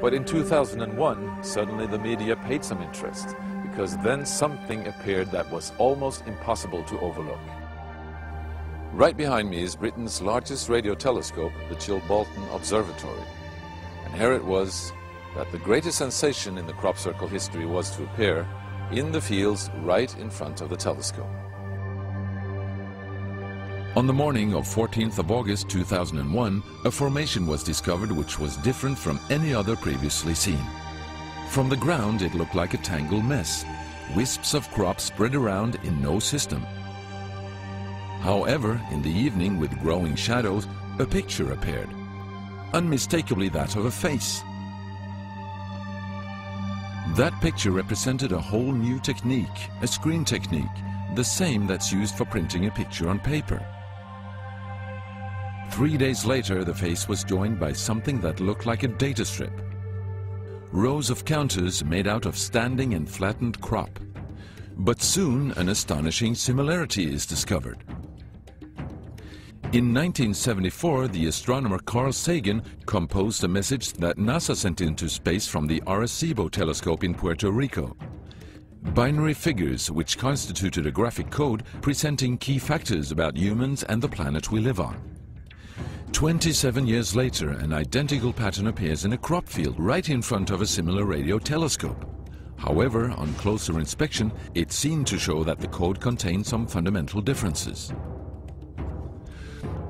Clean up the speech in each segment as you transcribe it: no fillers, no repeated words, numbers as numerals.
But in 2001, suddenly the media paid some interest, because then something appeared that was almost impossible to overlook. Right behind me is Britain's largest radio telescope, the Chilbolton Observatory. And here it was that the greatest sensation in the crop circle history was to appear in the fields right in front of the telescope. On the morning of 14th of August 2001, a formation was discovered which was different from any other previously seen. From the ground it looked like a tangled mess, wisps of crop spread around in no system. However, in the evening with growing shadows, a picture appeared, unmistakably that of a face. That picture represented a whole new technique, a screen technique, the same that's used for printing a picture on paper. 3 days later, the face was joined by something that looked like a data strip. Rows of counters made out of standing and flattened crop. But soon an astonishing similarity is discovered. In 1974, the astronomer Carl Sagan composed a message that NASA sent into space from the Arecibo telescope in Puerto Rico. Binary figures which constituted a graphic code presenting key factors about humans and the planet we live on. 27 years later, an identical pattern appears in a crop field right in front of a similar radio telescope. However, on closer inspection, it seemed to show that the code contained some fundamental differences.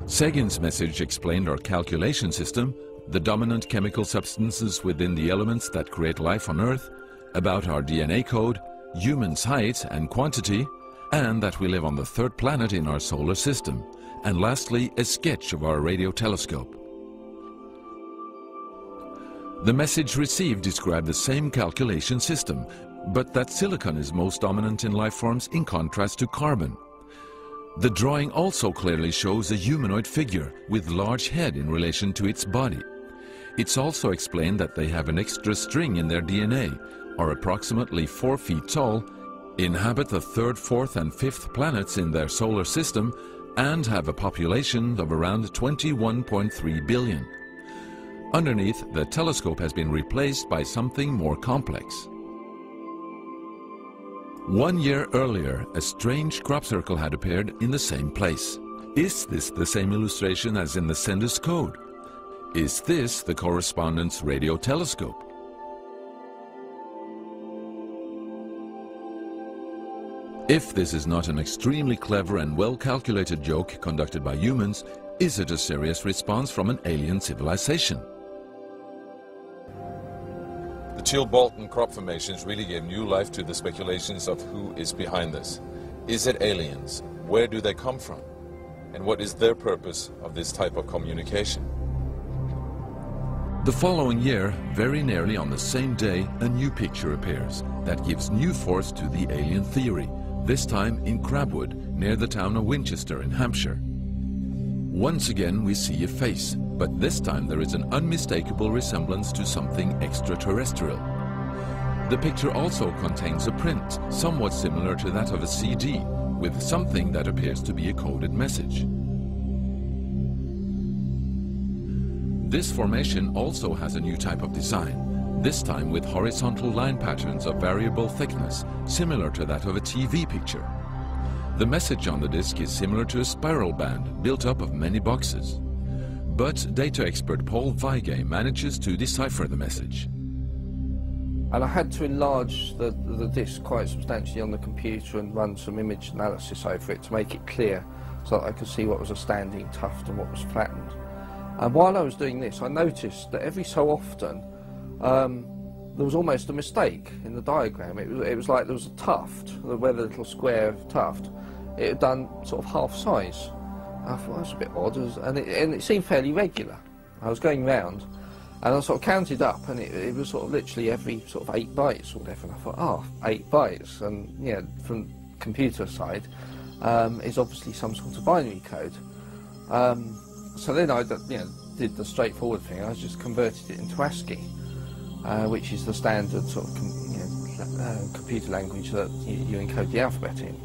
Sagan's message explained our calculation system, the dominant chemical substances within the elements that create life on Earth, about our DNA code, humans' height and quantity, and that we live on the third planet in our solar system, and lastly, a sketch of our radio telescope. The message received described the same calculation system, but that silicon is most dominant in life forms in contrast to carbon. The drawing also clearly shows a humanoid figure with large head in relation to its body. It's also explained that they have an extra string in their DNA, are approximately 4 feet tall, inhabit the third, fourth and fifth planets in their solar system, and have a population of around 21.3 billion. Underneath, the telescope has been replaced by something more complex. 1 year earlier, a strange crop circle had appeared in the same place. Is this the same illustration as in the sender's code? Is this the correspondent's radio telescope? If this is not an extremely clever and well-calculated joke conducted by humans, is it a serious response from an alien civilization? The Chilbolton crop formations really gave new life to the speculations of who is behind this. Is it aliens? Where do they come from? And what is their purpose of this type of communication? The following year, very nearly on the same day, a new picture appears that gives new force to the alien theory, this time in Crabwood, near the town of Winchester in Hampshire. Once again we see a face, but this time there is an unmistakable resemblance to something extraterrestrial. The picture also contains a print, somewhat similar to that of a CD, with something that appears to be a coded message. This formation also has a new type of design, this time with horizontal line patterns of variable thickness, similar to that of a TV picture. The message on the disc is similar to a spiral band built up of many boxes. But data expert Paul Weige manages to decipher the message. And I had to enlarge the disc quite substantially on the computer and run some image analysis over it to make it clear so that I could see what was a standing tuft and what was flattened. And while I was doing this, I noticed that every so often there was almost a mistake in the diagram. It was like there was a tuft, where the little square tuft, it had done sort of half size. I thought that was a bit odd, and it seemed fairly regular. I was going round, and I sort of counted up, and it was sort of literally every sort of 8 bytes or whatever, and I thought, oh, 8 bytes, and yeah, from computer side, is obviously some sort of binary code. So then I did the straightforward thing. I just converted it into ASCII, which is the standard sort of computer language that you encode the alphabet in.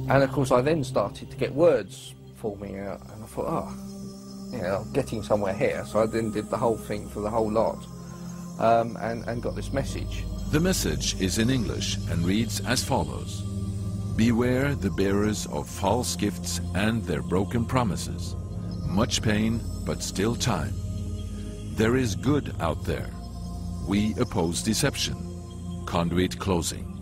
And of course I then started to get words forming out, and I thought, oh, you know, getting somewhere here, so I then did the whole thing for the whole lot, and got this message. The message is in English and reads as follows. Beware the bearers of false gifts and their broken promises. Much pain, but still time. There is good out there. We oppose deception. Conduit closing.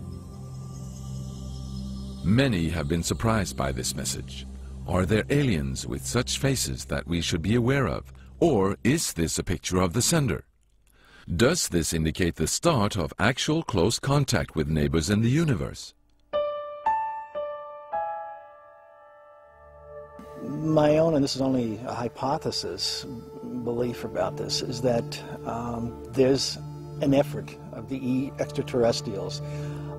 Many have been surprised by this message. Are there aliens with such faces that we should be aware of? Or is this a picture of the sender? Does this indicate the start of actual close contact with neighbors in the universe? My own, and this is only a hypothesis, belief about this, is that there's an effort of the extraterrestrials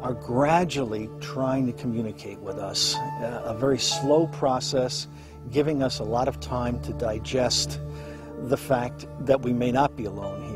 are gradually trying to communicate with us. A very slow process, giving us a lot of time to digest the fact that we may not be alone